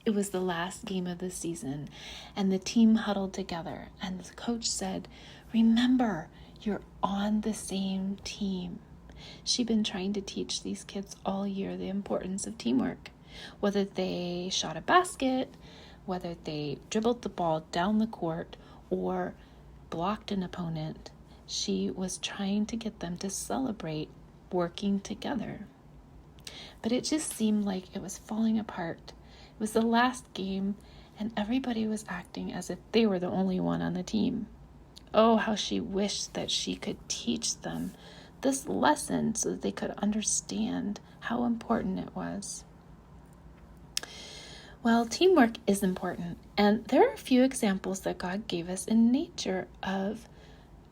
It was the last game of the season, and the team huddled together, and the coach said, "Remember, you're on the same team." She'd been trying to teach these kids all year the importance of teamwork. Whether they shot a basket, whether they dribbled the ball down the court, or blocked an opponent, she was trying to get them to celebrate working together. But it just seemed like it was falling apart. It was the last game, and everybody was acting as if they were the only one on the team. Oh, how she wished that she could teach them this lesson so that they could understand how important it was. Well, teamwork is important, and there are a few examples that God gave us in nature of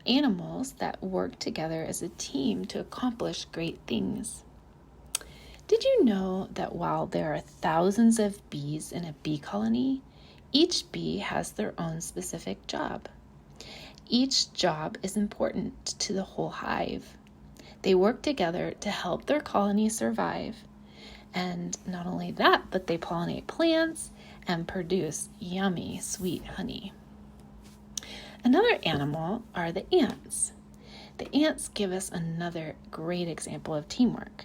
animals that work together as a team to accomplish great things. Did you know that while there are thousands of bees in a bee colony, each bee has their own specific job? Each job is important to the whole hive. They work together to help their colony survive. And not only that, but they pollinate plants and produce yummy, sweet honey. Another animal are the ants. The ants give us another great example of teamwork.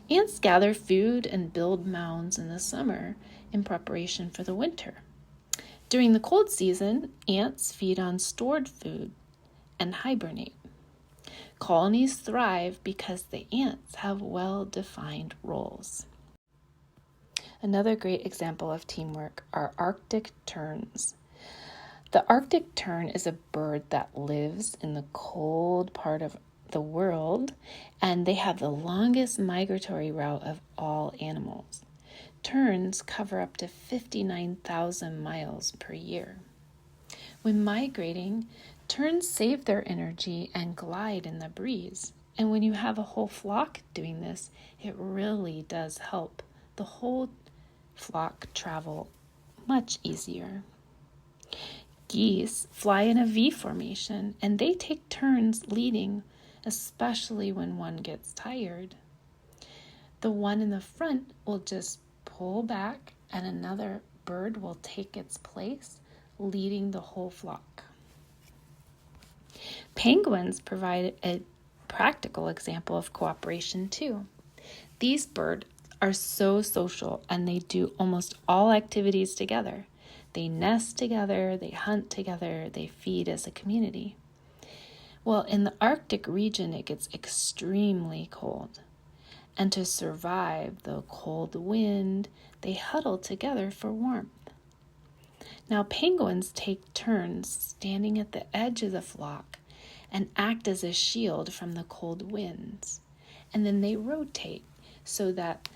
Ants gather food and build mounds in the summer in preparation for the winter. During the cold season, ants feed on stored food and hibernate. Colonies thrive because the ants have well-defined roles. Another great example of teamwork are Arctic terns. The Arctic tern is a bird that lives in the cold part of the world, and they have the longest migratory route of all animals. Terns cover up to 59,000 miles per year. When migrating, terns save their energy and glide in the breeze. And when you have a whole flock doing this, it really does help the whole flock travel much easier. Geese fly in a V formation, and they take turns leading, especially when one gets tired. The one in the front will just pull back, and another bird will take its place, leading the whole flock. Penguins provide a practical example of cooperation too. These birds are so social, and they do almost all activities together. They nest together, they hunt together, they feed as a community. Well, in the Arctic region, it gets extremely cold. And to survive the cold wind, they huddle together for warmth. Now, penguins take turns standing at the edge of the flock and act as a shield from the cold winds. And then they rotate so that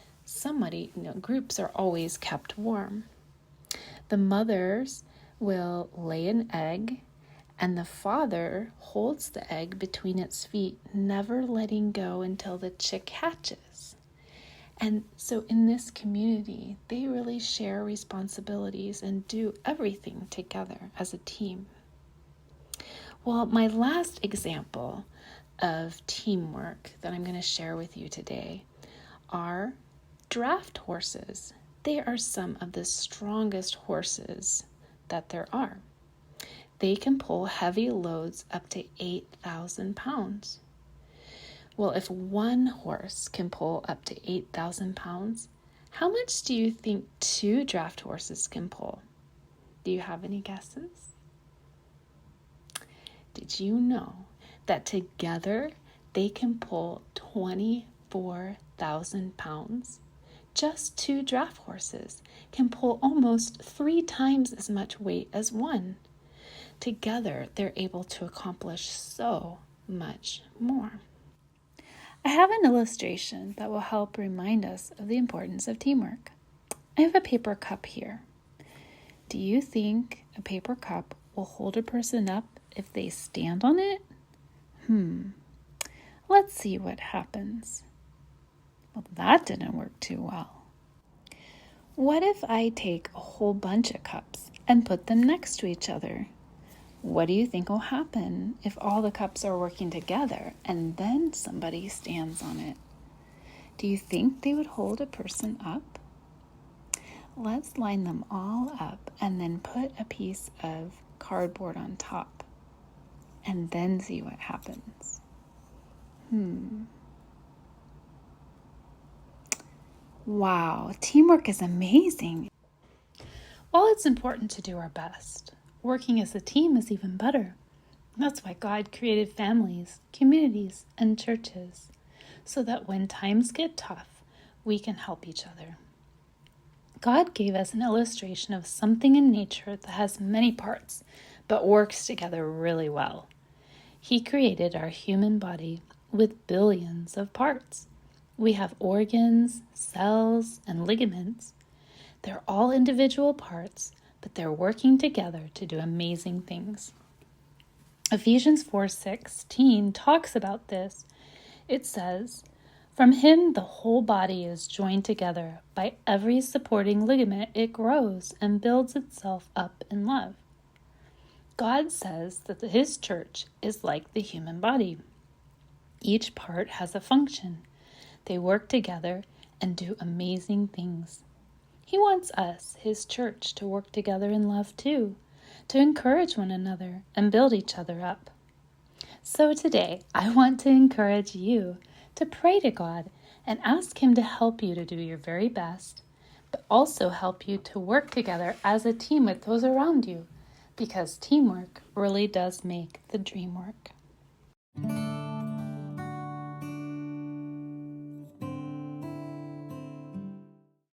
groups are always kept warm. The mothers will lay an egg, and the father holds the egg between its feet, never letting go until the chick hatches. And so in this community, they really share responsibilities and do everything together as a team. Well, my last example of teamwork that I'm going to share with you today are draft horses. They are some of the strongest horses that there are. They can pull heavy loads up to 8,000 pounds. Well, if one horse can pull up to 8,000 pounds, how much do you think 2 draft horses can pull? Do you have any guesses? Did you know that together they can pull 24,000 pounds? Just 2 draft horses can pull almost 3 times as much weight as one. Together, they're able to accomplish so much more. I have an illustration that will help remind us of the importance of teamwork. I have a paper cup here. Do you think a paper cup will hold a person up if they stand on it? Let's see what happens. Well, that didn't work too well. What if I take a whole bunch of cups and put them next to each other? What do you think will happen if all the cups are working together and then somebody stands on it? Do you think they would hold a person up? Let's line them all up and then put a piece of cardboard on top and then see what happens. Wow, teamwork is amazing. While it's important to do our best, working as a team is even better. That's why God created families, communities, and churches, so that when times get tough, we can help each other. God gave us an illustration of something in nature that has many parts, but works together really well. He created our human body with billions of parts. We have organs, cells, and ligaments. They're all individual parts, but they're working together to do amazing things. Ephesians 4:16 talks about this. It says, "From him the whole body is joined together by every supporting ligament. It grows and builds itself up in love." God says that his church is like the human body. Each part has a function. They work together and do amazing things. He wants us, his church, to work together in love too, to encourage one another and build each other up. So today, I want to encourage you to pray to God and ask him to help you to do your very best, but also help you to work together as a team with those around you, because teamwork really does make the dream work.